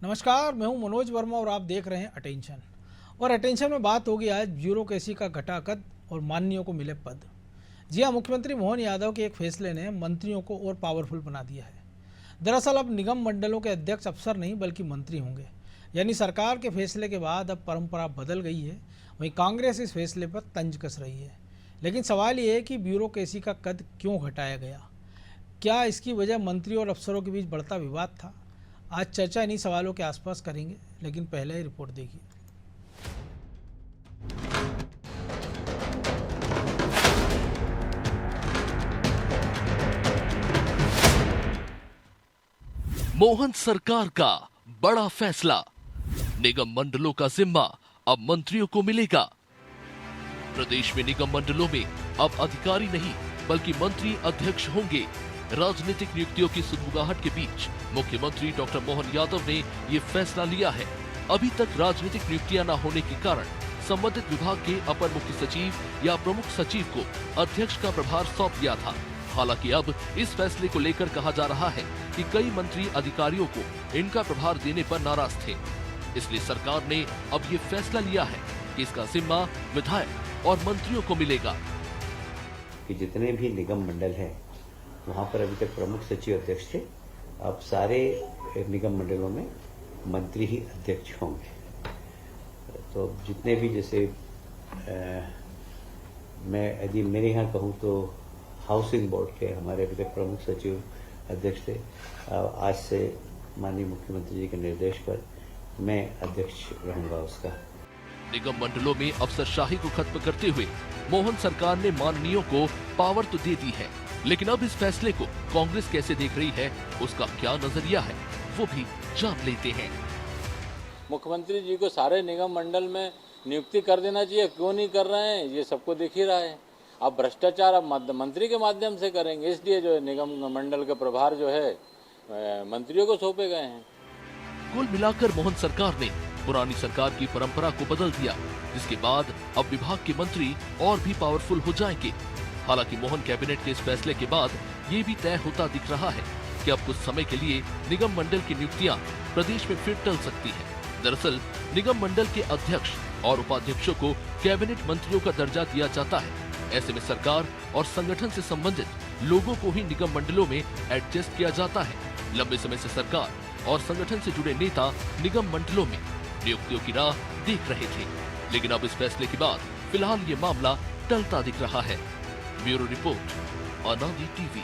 नमस्कार, मैं हूं मनोज वर्मा और आप देख रहे हैं अटेंशन। और अटेंशन में बात होगी आज ब्यूरोक्रेसी का घटा कद और माननीयों को मिले पद। जी हां, मुख्यमंत्री मोहन यादव के एक फैसले ने मंत्रियों को और पावरफुल बना दिया है। दरअसल अब निगम मंडलों के अध्यक्ष अफसर नहीं बल्कि मंत्री होंगे। यानी सरकार के फैसले के बाद अब परंपरा बदल गई है। वहीं कांग्रेस इस फैसले पर तंज कस रही है। लेकिन सवाल ये है कि ब्यूरोक्रेसी का कद क्यों घटाया गया? क्या इसकी वजह मंत्री और अफसरों के बीच बढ़ता विवाद था? आज चर्चा इन्हीं सवालों के आसपास करेंगे, लेकिन पहले ही रिपोर्ट देखिए। मोहन सरकार का बड़ा फैसला, निगम मंडलों का जिम्मा अब मंत्रियों को मिलेगा। प्रदेश में निगम मंडलों में अब अधिकारी नहीं बल्कि मंत्री अध्यक्ष होंगे। राजनीतिक नियुक्तियों की सुगबुगाहट के बीच मुख्यमंत्री डॉक्टर मोहन यादव ने ये फैसला लिया है। अभी तक राजनीतिक नियुक्तियां न होने के कारण संबंधित विभाग के अपर मुख्य सचिव या प्रमुख सचिव को अध्यक्ष का प्रभार सौंप दिया था। हालांकि अब इस फैसले को लेकर कहा जा रहा है कि कई मंत्री अधिकारियों को इनका प्रभार देने पर नाराज थे। इसलिए सरकार ने अब ये फैसला लिया है कि इसका जिम्मा विधायक और मंत्रियों को मिलेगा। कि जितने भी निगम मंडल हैं वहाँ पर अभी तक प्रमुख सचिव अध्यक्ष थे, अब सारे निगम मंडलों में मंत्री ही अध्यक्ष होंगे। तो जितने भी जैसे मैं यदि मेरे यहाँ कहूँ तो हाउसिंग बोर्ड के हमारे अभी तक प्रमुख सचिव अध्यक्ष थे, आज से माननीय मुख्यमंत्री जी के निर्देश पर मैं अध्यक्ष रहूंगा उसका। निगम मंडलों में अफसरशाही को खत्म करते हुए मोहन सरकार ने माननीयों को पावर तो दे दी है, लेकिन अब इस फैसले को कांग्रेस कैसे देख रही है, उसका क्या नजरिया है, वो भी जान लेते हैं। मुख्यमंत्री जी को सारे निगम मंडल में नियुक्ति कर देना चाहिए, क्यों नहीं कर रहे हैं ये सबको दिख ही रहा है। अब भ्रष्टाचार अब मंत्री के माध्यम से करेंगे, इसलिए जो निगम मंडल के प्रभार जो है मंत्रियों को सौंपे गए हैं। कुल मिलाकर मोहन सरकार ने पुरानी सरकार की परंपरा को बदल दिया, जिसके बाद अब विभाग के मंत्री और भी पावरफुल हो जाएंगे। हालांकि मोहन कैबिनेट के इस फैसले के बाद ये भी तय होता दिख रहा है कि अब कुछ समय के लिए निगम मंडल की नियुक्तियां प्रदेश में फिर टल सकती है। दरअसल निगम मंडल के अध्यक्ष और उपाध्यक्षों को कैबिनेट मंत्रियों का दर्जा दिया जाता है। ऐसे में सरकार और संगठन से संबंधित लोगों को ही निगम मंडलों में एडजस्ट किया जाता है। लंबे समय से सरकार और संगठन से जुड़े नेता निगम मंडलों में नियुक्तियों की राह देख रहे थे, लेकिन अब इस फैसले के बाद फिलहाल ये मामला टलता दिख रहा है। ब्यूरो रिपोर्ट, अनादि टीवी।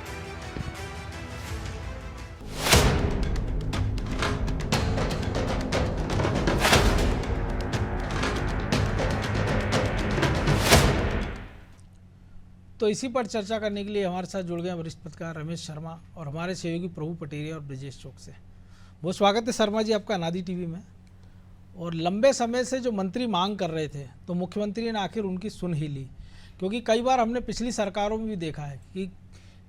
तो इसी पर चर्चा करने के लिए हमारे साथ जुड़ गए वरिष्ठ पत्रकार रमेश शर्मा और हमारे सहयोगी प्रभु पटेरिया और ब्रजेश चौक से। बहुत स्वागत है शर्मा जी आपका अनादि टीवी में। और लंबे समय से जो मंत्री मांग कर रहे थे तो मुख्यमंत्री ने आखिर उनकी सुन ही ली, क्योंकि कई बार हमने पिछली सरकारों में भी देखा है कि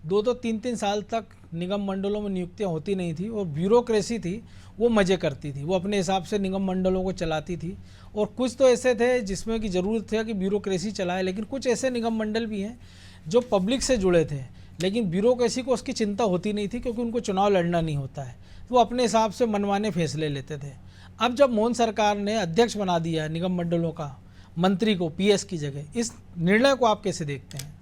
2-3 साल तक निगम मंडलों में नियुक्तियां होती नहीं थी और ब्यूरोक्रेसी थी वो मज़े करती थी, वो अपने हिसाब से निगम मंडलों को चलाती थी। और कुछ तो ऐसे थे जिसमें कि ज़रूरत था कि ब्यूरोक्रेसी चलाए, लेकिन कुछ ऐसे निगम मंडल भी हैं जो पब्लिक से जुड़े थे लेकिन ब्यूरोक्रेसी को उसकी चिंता होती नहीं थी, क्योंकि उनको चुनाव लड़ना नहीं होता है, तो वो अपने हिसाब से मनमाने फैसले लेते थे। अब जब मोहन सरकार ने अध्यक्ष बना दिया है निगम मंडलों का मंत्री को पीएस की जगह, इस निर्णय को आप कैसे देखते हैं?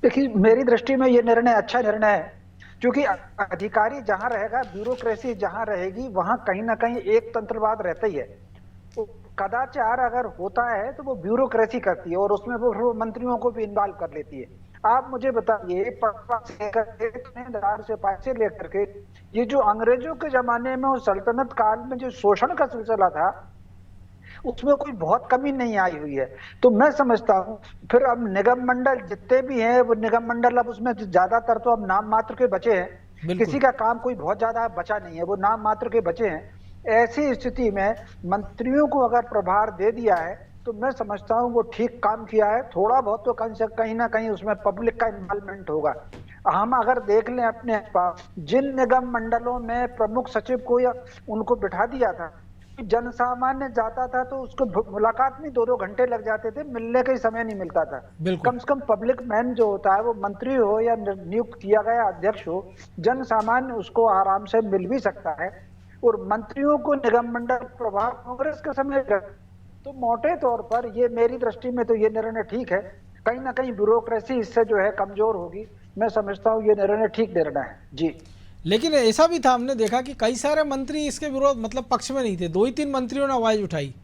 देखिए, मेरी दृष्टि में ये निर्णय अच्छा निर्णय है, क्योंकि अधिकारी जहां रहेगा, ब्यूरोक्रेसी जहां रहेगी, वहां कहीं ना कहीं एक तंत्रवाद रहता ही है। तो कदाचार अगर होता है तो वो ब्यूरोक्रेसी करती है और उसमें वो मंत्रियों को भी इन्वॉल्व कर लेती है। आप मुझे बताइए, पटवा से लेकर से पैसे लेकर के ये जो अंग्रेजों के जमाने में और सल्तनत काल में जो शोषण का सिलसिला था उसमें कोई बहुत कमी नहीं आई हुई है। तो मैं समझता हूँ फिर अब निगम मंडल जितने भी हैं वो निगम मंडल अब उसमें ज्यादातर तो अब नाम मात्र के बचे हैं, किसी का काम कोई बहुत ज्यादा बचा नहीं है, वो नाम मात्र के बचे हैं। ऐसी स्थिति में मंत्रियों को अगर प्रभार दे दिया है तो मैं समझता हूँ वो ठीक काम किया है। थोड़ा बहुत तो कहीं ना कहीं उसमें पब्लिक का इन्वॉल्वमेंट होगा। हम अगर देख लें अपने पास जिन निगम मंडलों में प्रमुख सचिव को या उनको बिठा दिया था, जनसामान्य जाता था तो उसको मुलाकात में 2-2 घंटे लग जाते थे, मिलने का ही समय नहीं मिलता था। कम से कम पब्लिक मैन जो होता है वो मंत्री हो या नियुक्त किया गया अध्यक्ष हो, जनसामान्य उसको आराम से मिल भी सकता है। और मंत्रियों को निगम मंडल प्रभार कांग्रेस के समय तो मोटे तौर पर ये मेरी दृष्टि में तो ये निर्णय ठीक है। कहीं ना कहीं ब्यूरोक्रेसी इससे जो है कमजोर होगी। मैं समझता हूँ ये निर्णय ठीक निर्णय है जी। लेकिन ऐसा भी था, हमने देखा कि कई सारे मंत्री इसके विरोध मतलब पक्ष में नहीं थे, 2 ही 3 मंत्रियों ने आवाज उठाई।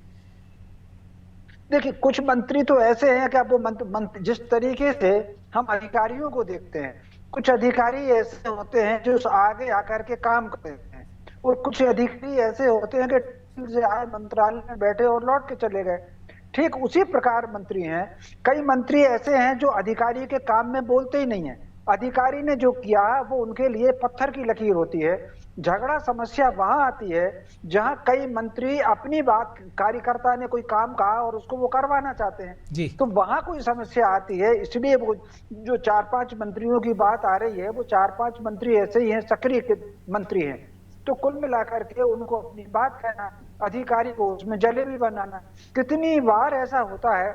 देखिए कुछ मंत्री तो ऐसे हैं कि आप वो जिस तरीके से हम अधिकारियों को देखते हैं, कुछ अधिकारी ऐसे होते हैं जो आगे आकर के काम करते हैं, और कुछ अधिकारी ऐसे होते हैं कि से आए मंत्रालय में बैठे और लौट के चले गए। ठीक उसी प्रकार मंत्री हैं। कई मंत्री ऐसे हैं जो अधिकारी के काम में बोलते ही नहीं है। अधिकारी ने जो किया वो उनके लिए पत्थर की लकीर होती है। झगड़ा समस्या वहां आती है जहां कई मंत्री अपनी बात, कार्यकर्ता ने कोई काम कहा और उसको वो करवाना चाहते हैं जी। तो वहां कोई समस्या आती है। इसलिए वो जो 4-5 मंत्रियों की बात आ रही है, वो 4-5 मंत्री ऐसे ही हैं, सक्रिय मंत्री हैं। तो कुल मिलाकर के उनको अपनी बात कहना, अधिकारी को उसमें जलेबी बनाना। कितनी बार ऐसा होता है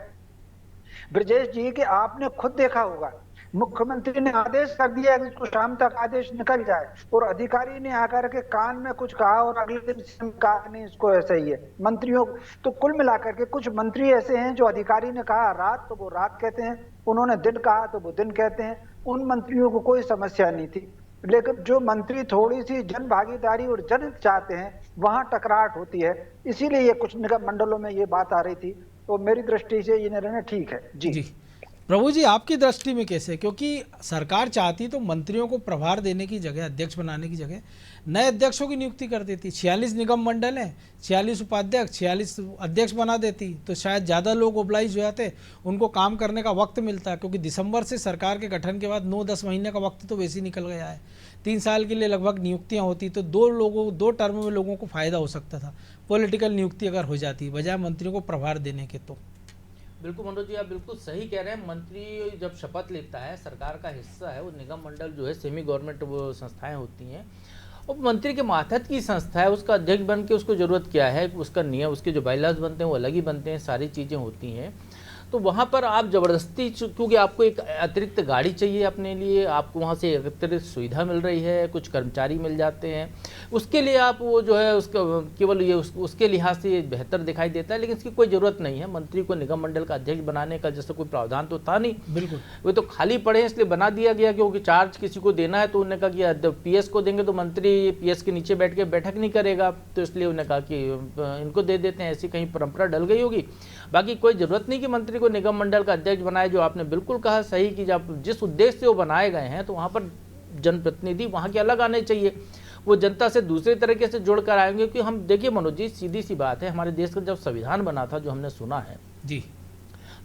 ब्रजेश जी कि आपने खुद देखा होगा, मुख्यमंत्री ने आदेश कर दिया कि इसको शाम तक आदेश निकल जाए, और अधिकारी ने आकर के कान में कुछ कहा और अगले दिन कहा नहीं इसको ऐसा ही है मंत्रियों। तो कुल मिलाकर के कुछ मंत्री ऐसे हैं जो अधिकारी ने कहा रात तो वो रात कहते हैं, उन्होंने दिन कहा तो वो दिन कहते हैं। उन मंत्रियों को कोई समस्या नहीं थी। लेकिन जो मंत्री थोड़ी सी जन भागीदारी और जन चाहते हैं वहां टकराहट होती है। इसीलिए ये कुछ निगम मंडलों में ये बात आ रही थी। तो मेरी दृष्टि से ये निर्णय ठीक है जी। जी प्रभु जी, आपकी दृष्टि में कैसे? क्योंकि सरकार चाहती तो मंत्रियों को प्रभार देने की जगह, अध्यक्ष बनाने की जगह नए अध्यक्षों की नियुक्ति कर देती। 46 निगम मंडल हैं, 46 उपाध्यक्ष, 46 अध्यक्ष बना देती तो शायद ज़्यादा लोग ओबलाइज हो जाते, उनको काम करने का वक्त मिलता। क्योंकि दिसंबर से सरकार के गठन के बाद 9-10 महीने का वक्त तो वैसे ही निकल गया है। 3 साल के लिए लगभग नियुक्तियाँ होती तो 2 टर्म में लोगों को फ़ायदा हो सकता था, पॉलिटिकल नियुक्ति अगर हो जाती बजाय मंत्रियों को प्रभार देने के। तो बिल्कुल मनोज जी, आप बिल्कुल सही कह रहे हैं। मंत्री जब शपथ लेता है, सरकार का हिस्सा है वो। निगम मंडल जो है सेमी गवर्नमेंट वो संस्थाएं होती हैं, और मंत्री के मातहत की संस्था है। उसका अध्यक्ष बन के उसको ज़रूरत क्या है, उसका नियम, उसके जो बाइलाज बनते हैं वो अलग ही बनते हैं, सारी चीज़ें होती हैं। तो वहाँ पर आप ज़बरदस्ती, क्योंकि आपको एक अतिरिक्त गाड़ी चाहिए अपने लिए, आपको वहाँ से अतिरिक्त सुविधा मिल रही है, कुछ कर्मचारी मिल जाते हैं, उसके लिए आप वो जो है उसका केवल ये उसके लिहाज से ये बेहतर दिखाई देता है। लेकिन इसकी कोई ज़रूरत नहीं है। मंत्री को निगम मंडल का अध्यक्ष बनाने का जैसा कोई प्रावधान तो था नहीं, बिल्कुल वो तो खाली पड़े हैं इसलिए बना दिया गया। क्योंकि चार्ज किसी को देना है तो उन्होंने कहा कि पीएस को देंगे तो मंत्री पीएस के नीचे बैठ के बैठक नहीं करेगा, तो इसलिए उन्होंने कहा कि इनको दे देते हैं। ऐसी कहीं परंपरा डल गई होगी। बाकी कोई ज़रूरत नहीं कि मंत्री को निगम मंडल का अध्यक्ष बनाए। जो आपने बिल्कुल कहा सही कि जब जिस उद्देश्य से वो बनाए गए हैं तो वहाँ पर जनप्रतिनिधि वहाँ के अलग आने चाहिए, वो जनता से दूसरे तरीके से जुड़ कर आएंगे। क्योंकि हम देखिए मनोज जी, सीधी सी बात है, हमारे देश का जब संविधान बना था, जो हमने सुना है जी,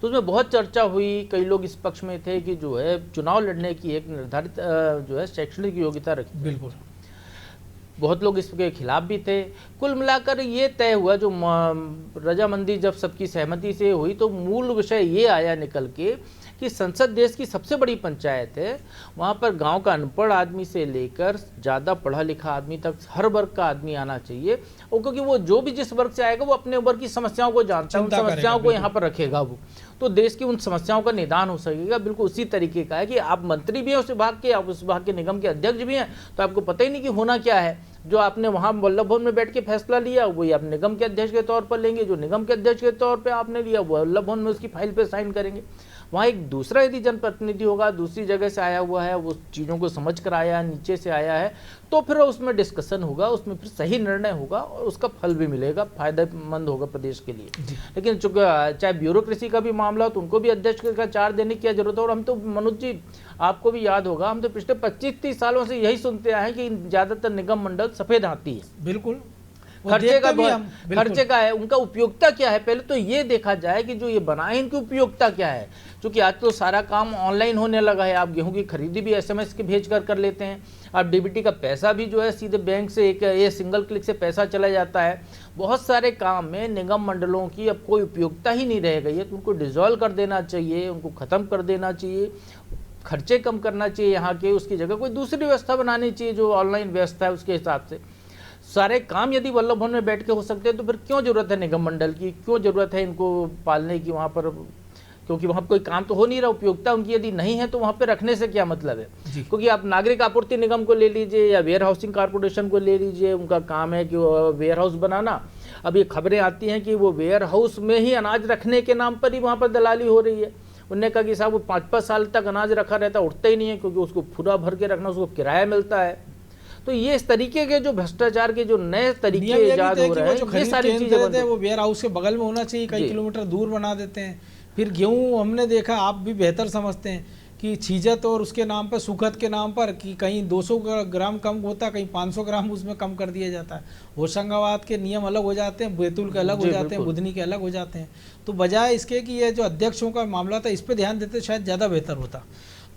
तो उसमें बहुत चर्चा हुई। कई लोग इस पक्ष में थे कि जो है चुनाव लड़ने की एक निर्धारित जो है शैक्षणिक योग्यता रखी। बिल्कुल बहुत लोग इसके खिलाफ भी थे। कुल मिलाकर ये तय हुआ, जो रजामंदी जब सबकी सहमति से हुई, तो मूल विषय ये आया निकल के कि संसद देश की सबसे बड़ी पंचायत है। वहाँ पर गांव का अनपढ़ आदमी से लेकर ज़्यादा पढ़ा लिखा आदमी तक हर वर्ग का आदमी आना चाहिए। और क्योंकि वो जो भी जिस वर्ग से आएगा वो अपने वर्ग की समस्याओं को जानता है, उन समस्याओं को यहाँ पर रखेगा वो, तो देश की उन समस्याओं का निदान हो सकेगा। बिल्कुल उसी तरीके का है कि आप मंत्री भी हैं उस विभाग के, आप उस विभाग के निगम के अध्यक्ष भी हैं, तो आपको पता ही नहीं कि होना क्या है। जो आपने वहाँ वल्लभ भवन में बैठ के फैसला लिया वही आप निगम के अध्यक्ष के तौर पर लेंगे, जो निगम के अध्यक्ष के तौर पर आपने लिया वो वल्लभ भवन में उसकी फाइल पर साइन करेंगे। वहाँ एक दूसरा यदि जनप्रतिनिधि होगा, दूसरी जगह से आया हुआ है, वो चीज़ों को समझ कर आया है, नीचे से आया है, तो फिर उसमें डिस्कशन होगा, उसमें फिर सही निर्णय होगा और उसका फल भी मिलेगा, फायदेमंद होगा प्रदेश के लिए। लेकिन चूंकि चाहे ब्यूरोक्रेसी का भी मामला हो तो उनको भी अध्यक्ष का चार्ज देने की क्या जरूरत है। और हम तो मनोज जी, आपको भी याद होगा, हम तो पिछले 25-30 सालों से यही सुनते आए हैं कि ज़्यादातर निगम मंडल सफ़ेद हाथी है। बिल्कुल खर्चे का है, उनका उपयोगिता क्या है, पहले तो ये देखा जाए कि जो ये बनाए इनकी उपयोगिता क्या है। क्योंकि आज तो सारा काम ऑनलाइन होने लगा है। आप गेहूं की खरीदी भी एसएमएस के भेज कर लेते हैं। आप डीबीटी का पैसा भी जो है सीधे बैंक से ये सिंगल क्लिक से पैसा चला जाता है। बहुत सारे काम में निगम मंडलों की अब कोई उपयोगिता ही नहीं रह गई है, तो उनको डिसॉल्व कर देना चाहिए, उनको ख़त्म कर देना चाहिए, खर्चे कम करना चाहिए यहाँ के, उसकी जगह कोई दूसरी व्यवस्था बनानी चाहिए जो ऑनलाइन व्यवस्था है उसके हिसाब से। सारे काम यदि वल्लभ भवन में बैठ के हो सकते हैं तो फिर क्यों जरूरत है निगम मंडल की, क्यों जरूरत है इनको पालने की वहाँ पर। क्योंकि वहाँ कोई काम तो हो नहीं रहा, उपयोगिता उनकी यदि नहीं है तो वहाँ पे रखने से क्या मतलब है। जी। क्योंकि आप नागरिक आपूर्ति निगम को ले लीजिए या वेयर हाउसिंग कॉर्पोरेशन को ले लीजिए, उनका काम है कि वेयर हाउस बनाना। अब ये खबरें आती हैं कि वो वेयर हाउस में ही अनाज रखने के नाम पर ही वहाँ पर दलाली हो रही है। उनने कहा कि साहब वो 5-5 साल तक अनाज रखा रहता, उठता ही नहीं है, क्योंकि उसको पूरा भर के रखना, उसको किराया मिलता है। तो ये इस तरीके के जो भ्रष्टाचार के जो नए तरीके नियम ये भी ईजाद थे हो कि रहे वो हैं, जो ये खरीद सारी केंद्र चीजें बंद थे हो- वो वेयर हाउस के बगल में होना चाहिए, कई जी। किलोमीटर दूर बना देते हैं। फिर गेहूं हमने देखा, आप भी बेहतर समझते हैं कि छीजत और उसके नाम पर, सुखद के नाम पर, कि कहीं 200 ग्राम कम होता, कहीं 500 ग्राम उसमें कम कर दिया जाता है। होशंगाबाद के नियम अलग हो जाते हैं, बैतूल के अलग हो जी, जाते हैं, बिल्कुल। बुधनी के अलग हो जाते हैं। तो बजाय इसके कि ये जो अध्यक्षों का मामला था इस पर ध्यान देते शायद ज़्यादा बेहतर होता।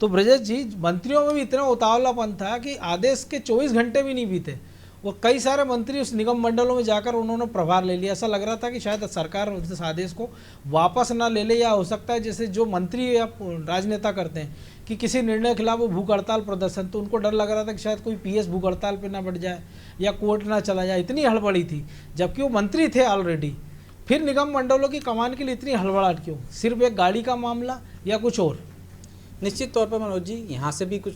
तो ब्रजेश जी, मंत्रियों में भी इतना उतावलापन था कि आदेश के 24 घंटे भी नहीं बीते, वो कई सारे मंत्री उस निगम मंडलों में जाकर उन्होंने प्रभार ले लिया। ऐसा लग रहा था कि शायद सरकार उस आदेश को वापस ना ले ले, या हो सकता है जैसे जो मंत्री या राजनेता करते हैं कि किसी निर्णय के खिलाफ वो भूख हड़ताल प्रदर्शन, तो उनको डर लग रहा था कि शायद कोई पीएस भूख हड़ताल पे ना बढ़ जाए या कोर्ट ना चला जाए, इतनी हड़बड़ी थी, जबकि वो मंत्री थे ऑलरेडी। फिर निगम मंडलों की कमान के लिए इतनी हड़बड़ाहट क्यों? सिर्फ एक गाड़ी का मामला या कुछ और? निश्चित तौर पर मनोज जी, यहाँ से भी कुछ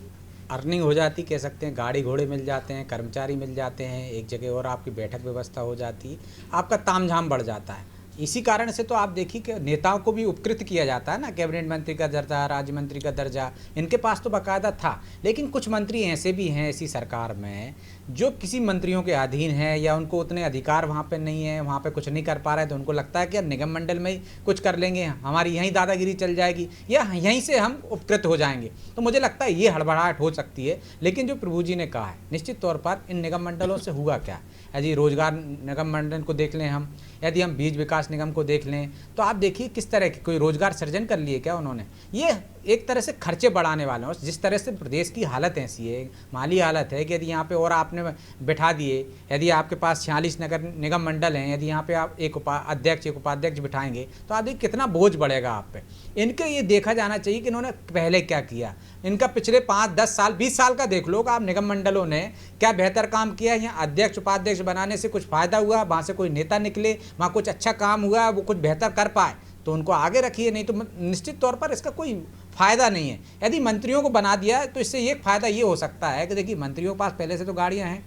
अर्निंग हो जाती, कह सकते हैं, गाड़ी घोड़े मिल जाते हैं, कर्मचारी मिल जाते हैं, एक जगह और आपकी बैठक व्यवस्था हो जाती है, आपका तामझाम बढ़ जाता है। इसी कारण से तो आप देखिए कि नेताओं को भी उपकृत किया जाता है ना, कैबिनेट मंत्री का दर्जा, राज्य मंत्री का दर्जा, इनके पास तो बाकायदा था। लेकिन कुछ मंत्री ऐसे भी हैं ऐसी सरकार में जो किसी मंत्रियों के अधीन है, या उनको उतने अधिकार वहाँ पे नहीं है, वहाँ पे कुछ नहीं कर पा रहे, तो उनको लगता है कि यार निगम मंडल में ही कुछ कर लेंगे, हमारी यहीं दादागिरी चल जाएगी या यहीं से हम उपकृत हो जाएंगे। तो मुझे लगता है ये हड़बड़ाहट हो सकती है। लेकिन जो प्रभु जी ने कहा है, निश्चित तौर पर इन निगम मंडलों से हुआ क्या, यदि रोजगार निगम मंडल को देख लें हम, यदि हम बीज विकास निगम को देख लें, तो आप देखिए किस तरह के कोई रोजगार सृजन कर लिए क्या उन्होंने? ये एक तरह से खर्चे बढ़ाने वाले हैं। जिस तरह से प्रदेश की हालत ऐसी है, माली हालत है कि यदि यहाँ पे और आपने बिठा दिए, यदि आपके पास 46 नगर निगम मंडल हैं, यदि यहाँ पे आप एक अध्यक्ष एक उपाध्यक्ष बिठाएंगे तो आप देखिए कितना बोझ बढ़ेगा आप पे। इनके ये देखा जाना चाहिए कि इन्होंने पहले क्या किया, इनका पिछले 5, 10 साल, 20 साल का देख लो आप निगम मंडलों ने क्या बेहतर काम किया। यहाँ अध्यक्ष उपाध्यक्ष बनाने से कुछ फ़ायदा हुआ, वहाँ से कोई नेता निकले, वहाँ कुछ अच्छा काम हुआ, वो कुछ बेहतर कर पाए तो उनको आगे रखिए, नहीं तो निश्चित तौर पर इसका कोई फ़ायदा नहीं है। यदि मंत्रियों को बना दिया तो इससे एक फ़ायदा ये हो सकता है कि देखिए मंत्रियों के पास पहले से तो गाड़ियाँ हैं,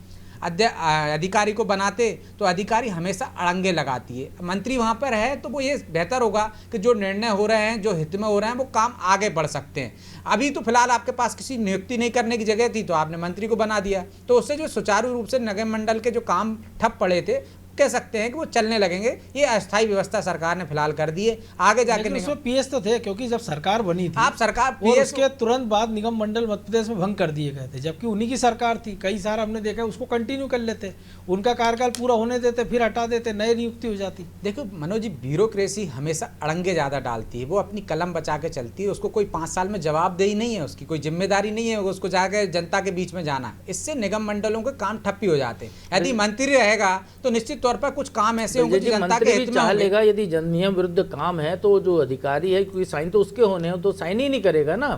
अधिकारी को बनाते तो अधिकारी हमेशा अड़ंगे लगाती है। मंत्री वहाँ पर है तो वो ये बेहतर होगा कि जो निर्णय हो रहे हैं, जो हित में हो रहे हैं, वो काम आगे बढ़ सकते हैं। अभी तो फिलहाल आपके पास किसी नियुक्ति नहीं करने की जगह थी तो आपने मंत्री को बना दिया, तो उससे जो सुचारू रूप से निगम मंडल के जो काम ठप पड़े थे, कह सकते हैं कि वो चलने लगेंगे। ये अस्थायी व्यवस्था सरकार ने फिलहाल कर दी है, आगे जाके लेकिन उसमें पीएस तो थे, क्योंकि जब सरकार बनी थी आप सरकार और पीएस उसके तुरंत बाद निगम मंडल मध्य प्रदेश में भंग कर दिए गए थे, जबकि उन्हीं की सरकार थी। कई सारा हमने देखा उसको कंटिन्यू कर लेते, उनका कार्यकाल पूरा होने देते, फिर हटा देते, नई नियुक्ति हो जाती। देखो मनोज जी, ब्यूरोक्रेसी हमेशा अड़ंगे ज़्यादा डालती है, वो अपनी कलम बचा के चलती है, उसको कोई 5 साल में जवाबदेही नहीं है, उसकी कोई जिम्मेदारी नहीं है, उसको जाकर जनता के बीच में जाना है। इससे निगम मंडलों के काम ठप्पी हो जाते हैं। यदि मंत्री रहेगा तो निश्चित तौर पर कुछ काम ऐसे होंगे जो जनता के हित में चाह होंगे। लेगा, यदि नियम विरुद्ध काम है तो जो अधिकारी है, क्योंकि साइन तो उसके होने हैं, तो साइन ही नहीं करेगा ना।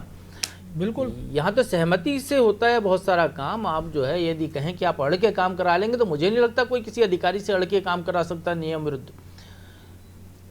बिल्कुल, यहाँ तो सहमति से होता है बहुत सारा काम। आप जो है यदि कहें कि आप अड़ के काम करा लेंगे तो मुझे नहीं लगता कोई किसी अधिकारी से अड़ के काम करा सकता नियम विरुद्ध।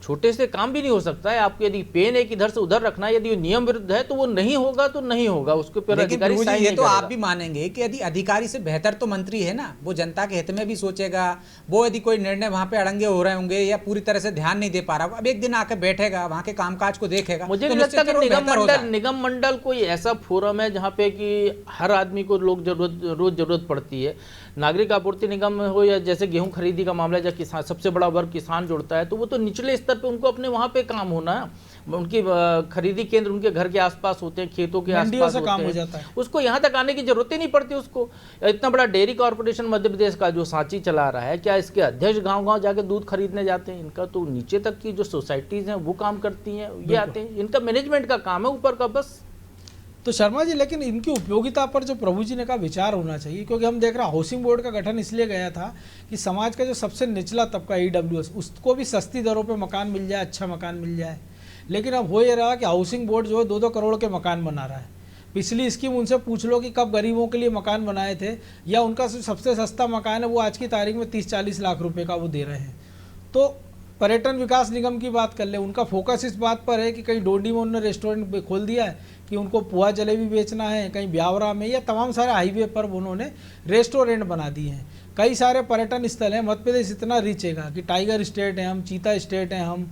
छोटे से काम भी नहीं हो सकता है। आपको यदि पेन एक इधर से उधर रखना है, यदि नियम विरुद्ध है तो वो नहीं होगा तो नहीं होगा, उसके ऊपर लेकिन अधिकारी प्रभु जी, साइन ये नहीं तो आप करेगा। भी मानेंगे कि यदि अधिकारी से बेहतर तो मंत्री है ना, वो जनता के हित में भी सोचेगा। वो यदि कोई निर्णय वहाँ पे अड़ंगे हो रहे होंगे या पूरी तरह से ध्यान नहीं दे पा रहा होगा, अब एक दिन आकर बैठेगा, वहाँ के कामकाज को देखेगा, मुझे तो नहीं लगता निश्चित कि रूप से बेहतर होगा। निगम मंडल कोई ऐसा फोरम है जहाँ पे कि हर आदमी को रोज जरूरत पड़ती है। नागरिक आपूर्ति निगम में हो या जैसे गेहूं खरीदी का मामला, जब किसान सबसे बड़ा वर्ग किसान जुड़ता है तो वो तो निचले स्तर पे उनको अपने वहाँ पे काम होना है। उनकी खरीदी केंद्र उनके घर के आसपास होते हैं, खेतों के मंडियों आसपास से होते काम हो हैं। जाता है। उसको यहाँ तक आने की जरूरत ही नहीं पड़ती उसको। इतना बड़ा डेयरी कॉर्पोरेशन मध्य प्रदेश का जो सांची चला रहा है, क्या इसके अध्यक्ष गाँव-गाँव जाके दूध खरीदने जाते हैं? इनका तो नीचे तक की जो सोसाइटीज हैं वो काम करती हैं, ये आते हैं, इनका मैनेजमेंट का काम है, ऊपर का बस। तो शर्मा जी, लेकिन इनकी उपयोगिता पर जो प्रभु जी ने कहा विचार होना चाहिए, क्योंकि हम देख रहे हैं हाउसिंग बोर्ड का गठन इसलिए गया था कि समाज का जो सबसे निचला तबका EWS, उसको भी सस्ती दरों पे मकान मिल जाए, अच्छा मकान मिल जाए। लेकिन अब हो ये रहा कि हाउसिंग बोर्ड जो है 2-2 करोड़ के मकान बना रहा है। पिछली स्कीम उनसे पूछ लो कि कब गरीबों के लिए मकान बनाए थे, या उनका सबसे सस्ता मकान है वो आज की तारीख में 30-40 लाख रुपए का वो दे रहे हैं। तो पर्यटन विकास निगम की बात कर ले, उनका फोकस इस बात पर है कि कहीं डोडी में उन्होंने रेस्टोरेंट खोल दिया है कि उनको पोहा जलेबी बेचना है, कहीं ब्यावरा में, या तमाम सारे हाईवे पर उन्होंने रेस्टोरेंट बना दिए हैं। कई सारे पर्यटन स्थल हैं। मध्य प्रदेश इतना रिच है कि टाइगर स्टेट है हम, चीता स्टेट है हम,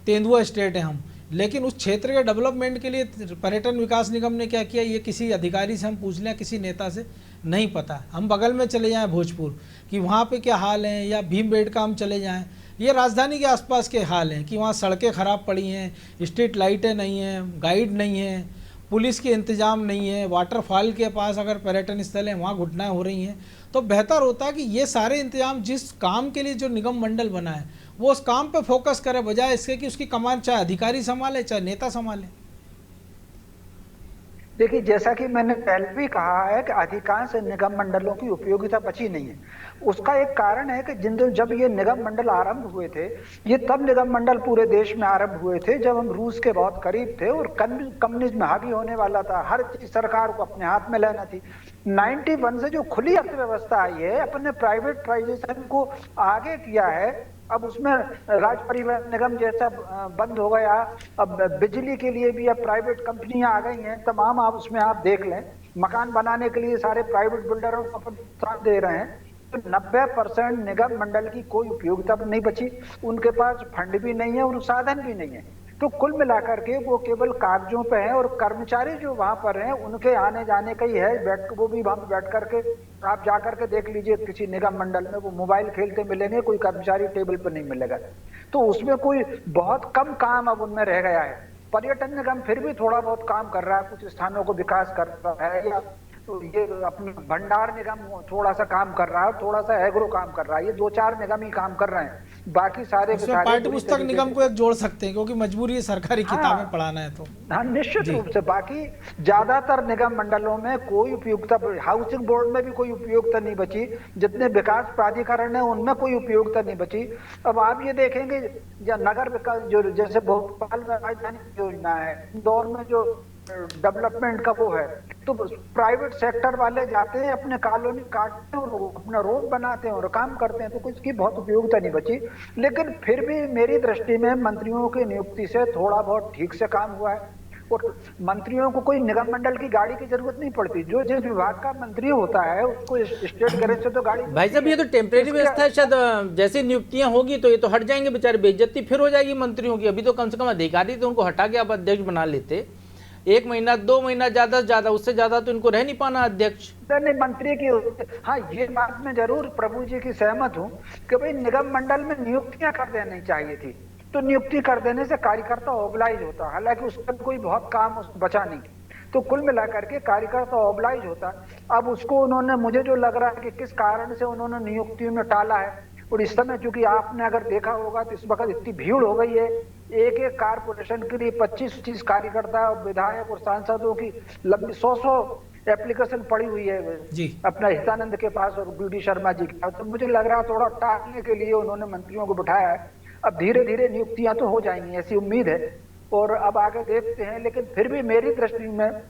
तेंदुआ स्टेट है हम, लेकिन उस क्षेत्र के डेवलपमेंट के लिए पर्यटन विकास निगम ने क्या किया, ये किसी अधिकारी से हम पूछ लें, किसी नेता से नहीं पता। हम बगल में चले जाएं भोजपुर कि वहाँ पे क्या हाल है, या भीमबेटका हम चले जाएं, ये राजधानी के आसपास के हाल हैं कि वहाँ सड़कें ख़राब पड़ी हैं, स्ट्रीट लाइटें नहीं हैं, गाइड नहीं है, पुलिस के इंतजाम नहीं है, वाटरफॉल के पास अगर पर्यटन स्थल है वहाँ घटनाएं हो रही हैं। तो बेहतर होता है कि ये सारे इंतजाम जिस काम के लिए जो निगम मंडल बना है वो उस काम पे फोकस करे, बजाय इसके कि उसकी कमान चाहे अधिकारी संभाले चाहे नेता संभाले। देखिए, जैसा कि मैंने पहले भी कहा है कि अधिकांश निगम मंडलों की उपयोगिता बची नहीं है। उसका एक कारण है कि जब ये निगम मंडल आरंभ हुए थे, ये तब निगम मंडल पूरे देश में आरंभ हुए थे जब हम रूस के बहुत करीब थे और कम्युनिज्म हावी होने वाला था, हर चीज सरकार को अपने हाथ में लेना थी। 91 से जो खुली अर्थव्यवस्था आई है, अपने प्राइवेटाइजेशन को आगे किया है। अब उसमें राज्य परिवहन निगम जैसा बंद हो गया, अब बिजली के लिए भी अब प्राइवेट कंपनियां आ गई हैं तमाम। आप उसमें आप देख लें, मकान बनाने के लिए सारे प्राइवेट बिल्डरों को अपन साथ दे रहे हैं। तो 90% निगम मंडल की कोई उपयोगिता नहीं बची, उनके पास फंड भी नहीं है और साधन भी नहीं है। तो कुल मिलाकर के वो केवल कागजों पे है, और कर्मचारी जो वहां पर हैं उनके आने जाने का ही है। वो भी वहां बैठ करके आप जा करके देख लीजिए, किसी निगम मंडल में वो मोबाइल खेलते मिलेंगे, कोई कर्मचारी टेबल पर नहीं मिलेगा। तो उसमें कोई बहुत कम काम अब उनमें रह गया है। पर्यटन निगम फिर भी थोड़ा बहुत काम कर रहा है, कुछ स्थानों को विकास कर रहा है, या तो ये अपना भंडार निगम थोड़ा सा काम कर रहा है, थोड़ा सा एग्रो काम कर रहा है। ये 2-4 निगम ही काम कर रहे हैं, बाकी सारे पाठ्य पुस्तक निगम को एक जोड़ सकते हैं, क्योंकि मजबूरी है सरकारी किताबें पढ़ाना है। तो हाँ, निश्चित रूप से बाकी ज्यादातर निगम मंडलों में कोई उपयोगिता, हाउसिंग बोर्ड में भी कोई उपयोगिता नहीं बची, जितने विकास प्राधिकरण है उनमें कोई उपयोगिता नहीं बची। अब आप ये देखेंगे, या नगर विकास जो जैसे भोपाल में राजधानी योजना है, इंदौर में जो डेवलपमेंट का वो है, तो प्राइवेट सेक्टर वाले जाते हैं, अपने कॉलोनी काटते हैं और अपना रोड बनाते हैं और काम करते हैं। तो कुछ की बहुत उपयोगिता नहीं बची। लेकिन फिर भी मेरी दृष्टि में मंत्रियों की नियुक्ति से थोड़ा बहुत ठीक से काम हुआ है, और मंत्रियों को कोई निगम मंडल की गाड़ी की जरूरत नहीं पड़ती। जो जिस विभाग का मंत्री होता है उसको स्टेट गैरेज से तो गाड़ी। भाई साहब, ये तो टेम्परेरी व्यवस्था है, शायद जैसे नियुक्तियां होगी तो ये तो हट जाएंगे बेचारे, बेइज्जती फिर हो जाएगी मंत्रियों की। अभी तो कम से कम अधिकारी तो उनको हटा के आप अध्यक्ष बना लेते, 1 महीना 2 महीना ज्यादा से ज्यादा, उससे ज्यादा तो इनको रह नहीं पाना अध्यक्ष। नहीं, मंत्री की, हाँ ये बात में जरूर प्रभु जी की सहमत हूँ कि भाई निगम मंडल में नियुक्तियां कर देनी चाहिए थी। तो नियुक्ति कर देने से कार्यकर्ता ऑबलाइज होता, हालांकि उसका कोई बहुत काम बचा नहीं। तो कुल मिलाकर के कार्यकर्ता ऑबलाइज होता। अब उसको उन्होंने, मुझे जो लग रहा है कि किस कारण से उन्होंने नियुक्तियों में टाला है। और इस समय चूंकि आपने अगर देखा होगा तो इस वक्त इतनी भीड़ हो गई है, एक एक कारपोरेशन के लिए 25-25 कार्यकर्ता, विधायक और सांसदों की लंबी 100 एप्लीकेशन पड़ी हुई है जी अपना हितानंद के पास और बीडी शर्मा जी के पास। तो मुझे लग रहा है थोड़ा टालने के लिए उन्होंने मंत्रियों को बिठाया है। अब धीरे धीरे नियुक्तियां तो हो जाएंगी, ऐसी उम्मीद है, और अब आगे देखते हैं। लेकिन फिर भी मेरी दृष्टि में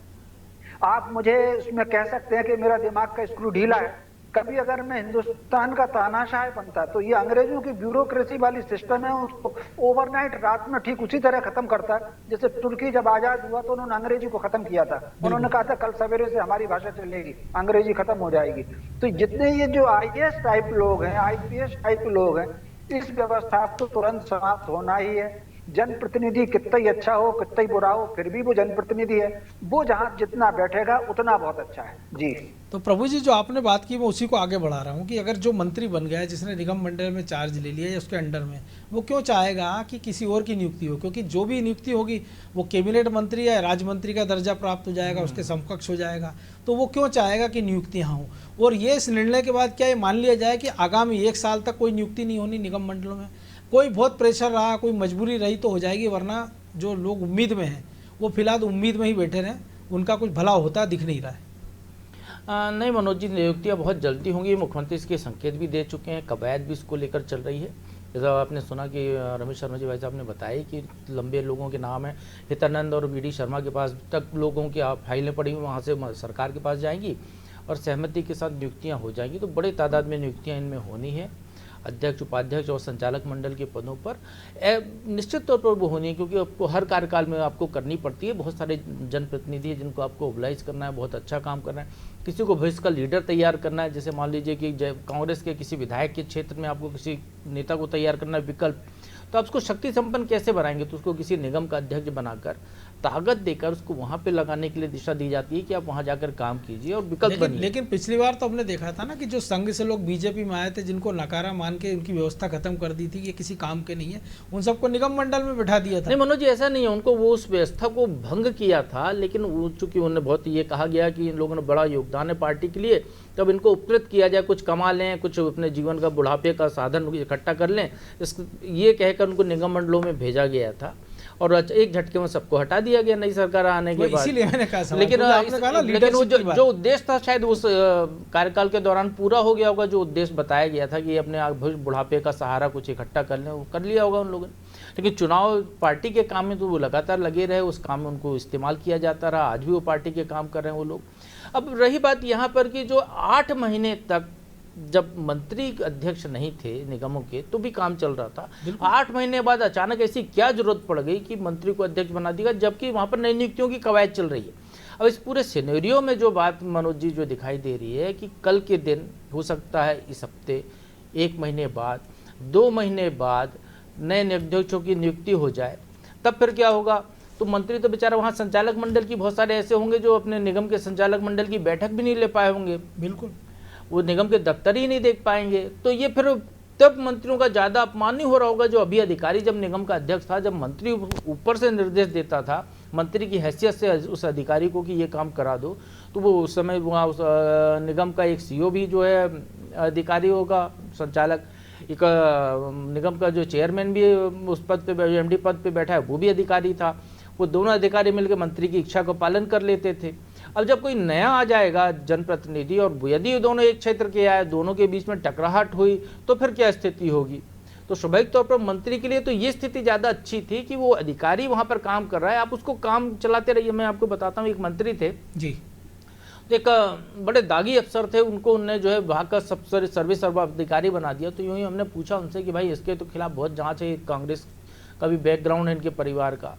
आप मुझे उसमें कह सकते हैं कि मेरा दिमाग का स्क्रू ढीला है। कभी अगर मैं हिंदुस्तान का तानाशाह बनता तो ये अंग्रेजों की ब्यूरोक्रेसी वाली सिस्टम है, उसको ओवरनाइट रात में ठीक उसी तरह खत्म करता। जैसे तुर्की जब आजाद हुआ तो उन्होंने अंग्रेजी को खत्म किया था। उन्होंने कहा था कल सवेरे से हमारी भाषा चलेगी, अंग्रेजी खत्म हो जाएगी। तो जितने ये जो IAS टाइप लोग हैं, IPS टाइप लोग हैं, इस व्यवस्था को तुरंत समाप्त होना ही है। जनप्रतिनिधि कितना ही अच्छा हो, कितना ही बुरा हो, फिर भी वो जनप्रतिनिधि है। वो जहां जितना बैठेगा उतना बहुत अच्छा है। जी, तो प्रभु जी जो आपने बात की मैं उसी को आगे बढ़ा रहा हूँ कि अगर जो मंत्री बन गया है, जिसने निगम मंडल में चार्ज ले लिया या उसके अंडर में, वो क्यों चाहेगा कि किसी और की नियुक्ति हो? क्योंकि जो भी नियुक्ति होगी वो कैबिनेट मंत्री या राज्य मंत्री का दर्जा प्राप्त हो जाएगा, उसके समकक्ष हो जाएगा। तो वो क्यों चाहेगा कि नियुक्तियाँ हों? और ये इस निर्णय के बाद क्या ये मान लिया जाए कि आगामी 1 साल तक कोई नियुक्ति नहीं होनी निगम मंडलों में? कोई बहुत प्रेशर रहा, कोई मजबूरी रही तो हो जाएगी, वरना जो लोग उम्मीद में हैं वो फिलहाल उम्मीद में ही बैठे रहें, उनका कुछ भला होता दिख नहीं रहा है। नहीं मनोज जी, नियुक्तियाँ बहुत जल्दी होंगी। मुख्यमंत्री इसके संकेत भी दे चुके हैं, कवायद भी इसको लेकर चल रही है। जैसा आपने सुना कि रमेश शर्मा जी भाई साहब ने बताया कि लंबे लोगों के नाम है, हितानंद और बीडी शर्मा के पास तक लोगों की फाइलें पड़ी हुई, वहाँ से सरकार के पास जाएंगी और सहमति के साथ नियुक्तियाँ हो जाएंगी। तो बड़े तादाद में नियुक्तियाँ इनमें होनी है। अध्यक्ष, उपाध्यक्ष और संचालक मंडल के पदों पर निश्चित तौर पर वो होनी है, क्योंकि आपको हर कार्यकाल में आपको करनी पड़ती है। बहुत सारे जनप्रतिनिधि हैं जिनको आपको मोबिलाइज करना है, बहुत अच्छा काम करना है, किसी को भविष्य का लीडर तैयार करना है। जैसे मान लीजिए कि कांग्रेस के किसी विधायक के क्षेत्र में आपको किसी नेता को तैयार करना है विकल्प, तो आप उसको शक्ति संपन्न कैसे बनाएंगे? तो उसको किसी निगम का अध्यक्ष बनाकर ताकत देकर उसको वहां पे लगाने के लिए दिशा दी जाती है कि आप वहां जाकर काम कीजिए और विकल्प बनिए। लेकिन पिछली बार तो हमने देखा था ना कि जो संघ से लोग बीजेपी में आए थे, जिनको नकारा मान के उनकी व्यवस्था खत्म कर दी थी कि ये किसी काम के नहीं है, उन सबको निगम मंडल में बैठा दिया था। नहीं मनोज जी, ऐसा नहीं है, उनको वो उस व्यवस्था को भंग किया था, लेकिन वो चूंकि उन्हें बहुत ये कहा गया कि इन लोगों ने बड़ा योगदान है पार्टी के लिए, तब इनको उपकृत किया जाए, कुछ कमा लें, कुछ अपने जीवन का बुढ़ापे का साधन इकट्ठा कर लें, ये कहकर उनको निगम मंडलों में भेजा गया था और एक झटके में सबको हटा दिया गया नई सरकार आने के बाद। इसीलिए मैंने कहा, लेकिन आपने कहा ना लेकिन वो जो उद्देश्य था शायद उस कार्यकाल के दौरान पूरा हो गया होगा, जो उद्देश्य बताया गया था कि अपने बुढ़ापे का सहारा कुछ इकट्ठा कर लें, वो कर लिया होगा उन लोगों ने। लेकिन चुनाव पार्टी के काम में तो वो लगातार लगे रहे, उस काम में उनको इस्तेमाल किया जाता रहा, आज भी वो पार्टी के काम कर रहे हैं वो लोग। अब रही बात यहाँ पर कि जो 8 महीने तक जब मंत्री अध्यक्ष नहीं थे निगमों के तो भी काम चल रहा था, 8 महीने बाद अचानक ऐसी क्या जरूरत पड़ गई कि मंत्री को अध्यक्ष बना दिया, जबकि वहाँ पर नई नियुक्तियों की कवायद चल रही है। अब इस पूरे सिनेरियो में जो बात मनोज जी जो दिखाई दे रही है कि कल के दिन हो सकता है इस हफ्ते, 1 महीने बाद, 2 महीने बाद नए अध्यक्षों की नियुक्ति हो जाए, तब फिर क्या होगा? तो मंत्री तो बेचारा वहाँ संचालक मंडल की बहुत सारे ऐसे होंगे जो अपने निगम के संचालक मंडल की बैठक भी नहीं ले पाए होंगे, बिल्कुल वो निगम के दफ्तर ही नहीं देख पाएंगे। तो ये फिर तब मंत्रियों का ज़्यादा अपमान नहीं हो रहा होगा। जो अभी अधिकारी जब निगम का अध्यक्ष था, जब मंत्री ऊपर से निर्देश देता था मंत्री की हैसियत से उस अधिकारी को कि ये काम करा दो, तो वो उस समय वहाँ उस निगम का एक सीईओ भी जो है अधिकारी होगा, संचालक, एक निगम का जो चेयरमैन भी उस पद पे, एमडी पद पे बैठा है, वो भी अधिकारी था। वो दोनों अधिकारी मिलकर मंत्री की इच्छा का पालन कर लेते थे। अब जब कोई नया आ जाएगा जनप्रतिनिधि और यदि दोनों एक क्षेत्र के आए, दोनों के बीच में टकराहट हुई, तो फिर क्या स्थिति होगी? तो स्वाभाविक तौर पर मंत्री के लिए तो ये स्थिति ज़्यादा अच्छी थी कि वो अधिकारी वहाँ पर काम कर रहा है, आप उसको काम चलाते रहिए। मैं आपको बताता हूँ, एक मंत्री थे जी, एक बड़े दागी अफसर थे, उनको उनने जो है वहाँ का सबसे सर्विस अधिकारी बना दिया। तो यूँ ही हमने पूछा उनसे कि भाई इसके तो खिलाफ बहुत जाँच है, कांग्रेस का भी बैकग्राउंड है इनके परिवार का।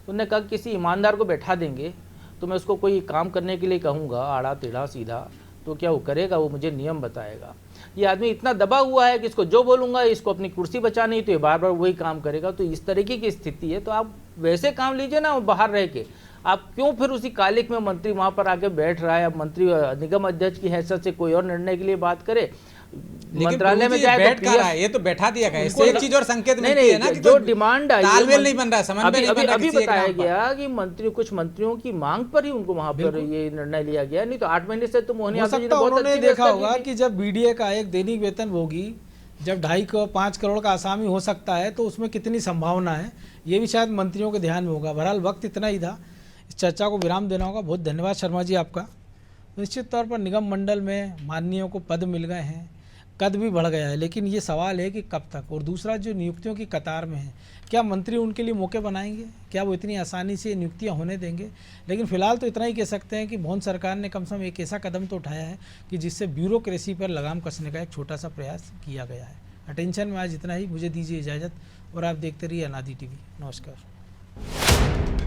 तो उन्होंने कहा किसी ईमानदार को बैठा देंगे तो मैं उसको कोई काम करने के लिए कहूँगा आड़ा टेढ़ा सीधा, तो क्या वो करेगा? वो मुझे नियम बताएगा। ये आदमी इतना दबा हुआ है कि इसको जो बोलूँगा, इसको अपनी कुर्सी बचानी है तो ये बार बार वही काम करेगा। तो इस तरीके की स्थिति है। तो आप वैसे काम लीजिए ना बाहर रह के, आप क्यों फिर उसी कालिक में मंत्री वहाँ पर आके बैठ रहा है? अब मंत्री निगम अध्यक्ष की हैसियत से कोई और निर्णय के लिए बात करे, मंत्रालय में जाए बैठ तो कर रहा है, ये तो बैठा दिया गया है। एक चीज और संकेत मिलती है ना कि जो डिमांड आई, तालमेल नहीं बन रहा, समन्वय नहीं बन रहा। अभी बताया गया कि मंत्री, कुछ मंत्रियों की मांग पर ही उनको वहां पर ये निर्णय लिया गया। नहीं तो 8 महीने से तो मोहन यादव जी ने बहुत अच्छी देखा होगा कि जब बीडीए का एक दैनिक वेतन होगी, जब 2.5-5 करोड़ का आसामी हो सकता है, तो उसमें कितनी संभावना है, ये भी शायद मंत्रियों के ध्यान में होगा। बहरहाल वक्त इतना ही था, इस चर्चा को विराम देना होगा। बहुत धन्यवाद शर्मा जी आपका। निश्चित तौर पर निगम मंडल में माननीयों को पद मिल गए हैं, कद भी बढ़ गया है, लेकिन ये सवाल है कि कब तक। और दूसरा, जो नियुक्तियों की कतार में है, क्या मंत्री उनके लिए मौके बनाएंगे? क्या वो इतनी आसानी से नियुक्तियां होने देंगे? लेकिन फिलहाल तो इतना ही कह सकते हैं कि मोहन सरकार ने कम से कम एक ऐसा कदम तो उठाया है कि जिससे ब्यूरोक्रेसी पर लगाम कसने का एक छोटा सा प्रयास किया गया है। अटेंशन में आज इतना ही, मुझे दीजिए इजाज़त और आप देखते रहिए अनादि टीवी। नमस्कार।